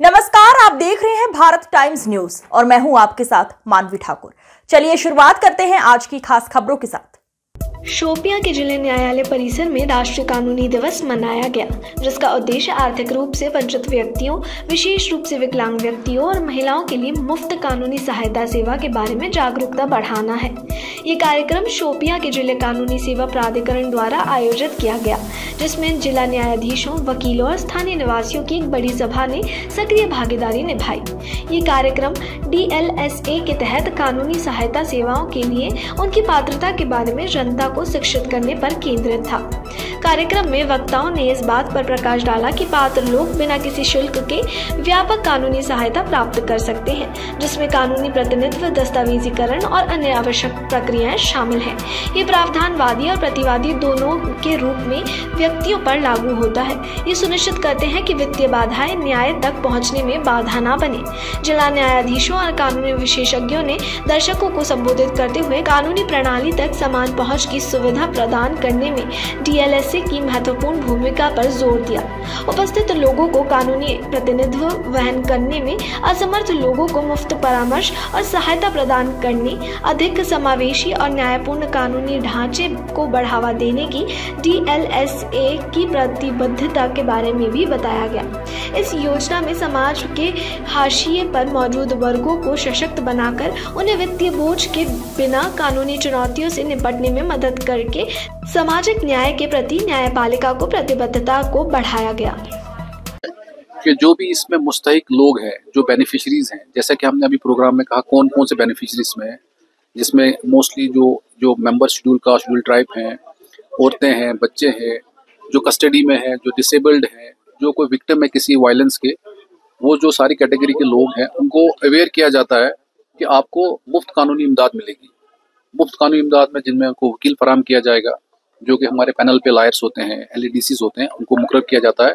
नमस्कार, आप देख रहे हैं भारत टाइम्स न्यूज और मैं हूं आपके साथ मानवी ठाकुर। चलिए शुरुआत करते हैं आज की खास खबरों के साथ। शोपियां के जिले न्यायालय परिसर में राष्ट्रीय कानूनी दिवस मनाया गया, जिसका उद्देश्य आर्थिक रूप से वंचित व्यक्तियों, विशेष रूप से विकलांग व्यक्तियों और महिलाओं के लिए मुफ्त कानूनी सहायता सेवा के बारे में जागरूकता बढ़ाना है। ये कार्यक्रम शोपियां के जिले कानूनी सेवा प्राधिकरण द्वारा आयोजित किया गया, जिसमें जिला न्यायाधीशों, वकीलों और स्थानीय निवासियों की एक बड़ी सभा ने सक्रिय भागीदारी निभाई। ये कार्यक्रम DLSA के तहत कानूनी सहायता सेवाओं के लिए उनकी पात्रता के बारे में जनता को शिक्षित करने पर केंद्रित था। कार्यक्रम में वक्ताओं ने इस बात पर प्रकाश डाला कि पात्र लोग बिना किसी शुल्क के व्यापक कानूनी सहायता प्राप्त कर सकते हैं, जिसमें कानूनी प्रतिनिधित्व, दस्तावेजीकरण और अन्य आवश्यक प्रक्रियाएं शामिल हैं। ये प्रावधान वादी और प्रतिवादी दोनों के रूप में व्यक्तियों पर लागू होता है। ये सुनिश्चित करते हैं कि वित्तीय बाधाएं न्याय तक पहुंचने में बाधा न बने। जिला न्यायाधीशों और कानूनी विशेषज्ञों ने दर्शकों को संबोधित करते हुए कानूनी प्रणाली तक समान पहुंच की सुविधा प्रदान करने में DLSA की महत्वपूर्ण भूमिका पर जोर दिया। उपस्थित लोगों को कानूनी प्रतिनिधित्व वहन करने में असमर्थ लोगों को मुफ्त परामर्श और सहायता प्रदान करने, अधिक समावेशी और न्यायपूर्ण कानूनी ढांचे को बढ़ावा देने की DLSA की प्रतिबद्धता के बारे में भी बताया गया। इस योजना में समाज के हाशिए पर मौजूद वर्गों को सशक्त बनाकर उन्हें वित्तीय बोझ के बिना कानूनी चुनौतियों से निपटने में मदद करके सामाजिक न्याय के प्रति न्यायपालिका को प्रतिबद्धता को बढ़ाया गया। कि जो भी इसमें मुस्तहिक लोग हैं, जो बेनिफिशरीज हैं, जैसा कि हमने अभी प्रोग्राम में कहा कौन कौन से बेनिफिशरीज में हैं, जिसमें मोस्टली जो मेंबर शेड्यूल ट्राइब हैं, औरतें हैं, बच्चे हैं, जो कस्टडी में हैं, जो डिसेबल्ड हैं, जो कोई विक्टिम है किसी वायलेंस के, वो जो सारी कैटेगरी के लोग हैं उनको अवेयर किया जाता है कि आपको मुफ्त कानूनी इमदाद मिलेगी। मुफ्त कानूनी इमदाद में जिनमें उनको वकील फराम किया जाएगा, जो कि हमारे पैनल पे लायर्स होते हैं, LADCs होते हैं, उनको मुकर्रर किया जाता है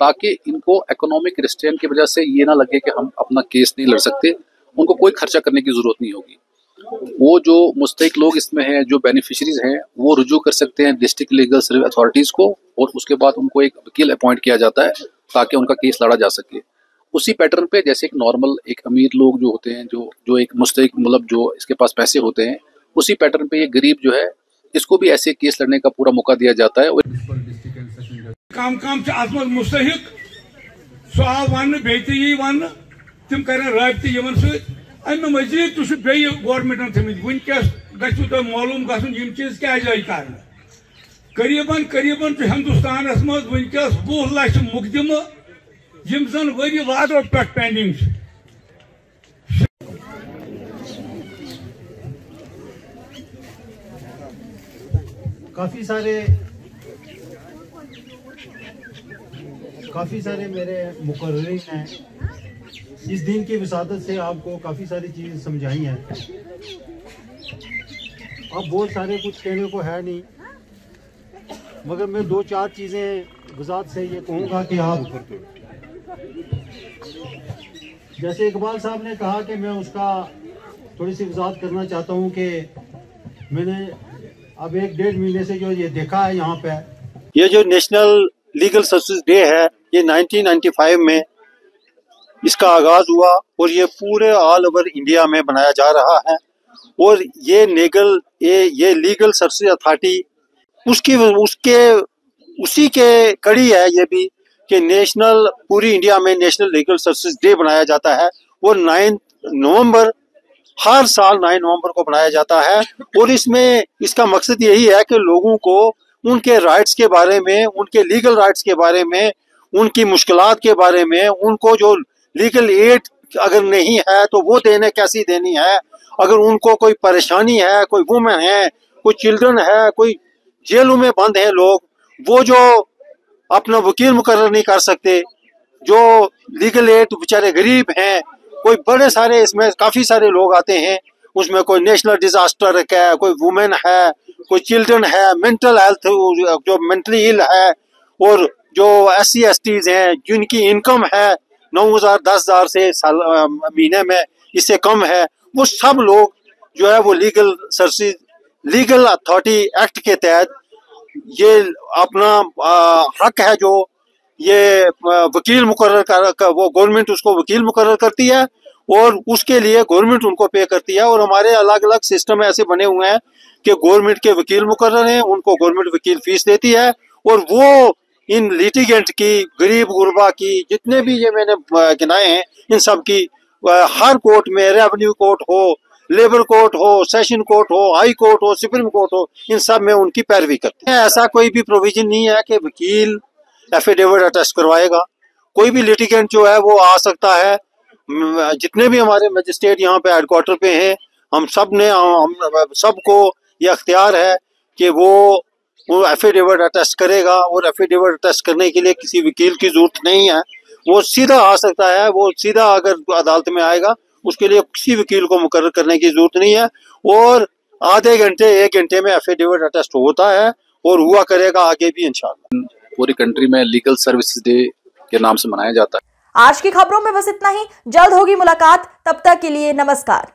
ताकि इनको इकोनॉमिक रिस्ट्रेंट की वजह से ये ना लगे कि हम अपना केस नहीं लड़ सकते, उनको कोई खर्चा करने की जरूरत नहीं होगी। वो जो मुस्तहिक लोग इसमें हैं, जो बेनिफिशरीज हैं, वो रुजू कर सकते हैं डिस्ट्रिक्ट लीगल सर्विस अथॉरिटीज़ को और उसके बाद उनको एक वकील अपॉइंट किया जाता है ताकि उनका केस लड़ा जा सके। उसी पैटर्न पे जैसे एक नॉर्मल एक अमीर लोग जो होते हैं, जो एक मुस्तहिक मतलब जो इसके पास पैसे होते हैं, उसी पैटर्न पे ये गरीब जो है इसको भी ऐसे केस लड़ने का पूरा मौका दिया जाता है। काम मुस्तहिक सो आव वन बे वन तम कर रबत अमे मजीद गवर्नमेंटन थमित वनकस गो मालूम गम चीज क्या कर करीबन हिंदुस्तान मज वनकस 20 लाख मुकदम यम जन वरी वादों पे पेंडिंग। काफ़ी सारे मेरे मुकर्रिरीन हैं। इस दिन की विसादत से आपको काफ़ी सारी चीज़ें समझाई हैं। अब बहुत सारे कुछ कहने को है नहीं, मगर मैं 2-4 चीज़ें वजाहत से ये कहूँगा कि आप, जैसे इकबाल साहब ने कहा कि मैं उसका थोड़ी सी वजाहत करना चाहता हूँ कि मैंने अब 1-1.5 महीने से जो ये देखा है यहाँ पे, ये जो नेशनल लीगल सर्विस डे है, ये 1995 में इसका आगाज हुआ और ये पूरे ऑल ओवर इंडिया में बनाया जा रहा है। और ये लीगल सर्विस अथॉरिटी उसी के कड़ी है ये भी कि नेशनल पूरी इंडिया में नेशनल लीगल सर्विस डे बनाया जाता है। और 9 नवंबर हर साल 9 नवंबर को बनाया जाता है। और इसमें इसका मकसद यही है कि लोगों को उनके राइट्स के बारे में, उनके लीगल राइट्स के बारे में, उनकी मुश्किलात के बारे में, उनको जो लीगल एड अगर नहीं है तो वो कैसी देनी है, अगर उनको कोई परेशानी है, कोई वुमेन है, कोई चिल्ड्रन है, कोई जेलों में बंद है लोग, वो जो अपना वकील मुकर्रर नहीं कर सकते, जो लीगल एड बेचारे गरीब हैं, कोई बड़े सारे इसमें काफ़ी सारे लोग आते हैं, उसमें कोई नेशनल डिजास्टर है, कोई वुमेन है, कोई चिल्ड्रन है, मेंटल हेल्थ जो मेंटली इल है, और जो SC STs हैं जिनकी इनकम है 9,000 10,000 से महीने में इससे कम है, वो सब लोग जो है वो लीगल अथॉरिटी एक्ट के तहत ये अपना हक है जो ये वकील मुकर्रर कर वो गवर्नमेंट उसको वकील मुकर्रर करती है और उसके लिए गवर्नमेंट उनको पे करती है। और हमारे अलग अलग सिस्टम ऐसे बने हुए हैं कि गवर्नमेंट के वकील मुकर्रर हैं, उनको गवर्नमेंट वकील फीस देती है और वो इन लिटिगेंट की, गरीब गुरबा की, जितने भी ये मैंने गिनाए हैं, इन सब की हर कोर्ट में, रेवेन्यू कोर्ट हो, लेबर कोर्ट हो, सेशन कोर्ट हो, हाई कोर्ट हो, सुप्रीम कोर्ट हो, इन सब में उनकी पैरवी करते हैं। ऐसा कोई भी प्रोविजन नहीं है कि वकील एफिडेविट अटेस्ट करवाएगा। कोई भी लिटिगेंट जो है वो आ सकता है। जितने भी हमारे मजिस्ट्रेट यहाँ पे हेडक्वार्टर पे हैं, हम सबको ये अख्तियार है कि वो एफिडेविट अटेस्ट करेगा और एफिडेविट अटेस्ट करने के लिए किसी वकील की जरूरत नहीं है। वो सीधा आ सकता है, वो सीधा अगर अदालत में आएगा, उसके लिए किसी वकील को मुकर्रर करने की जरूरत नहीं है। और आधे घंटे 1 घंटे में एफिडेविट अटेस्ट होता है और हुआ करेगा आगे भी इंशाल्लाह। पूरी कंट्री में लीगल सर्विसेज डे के नाम से मनाया जाता है। आज की खबरों में बस इतना ही। जल्द होगी मुलाकात, तब तक के लिए नमस्कार।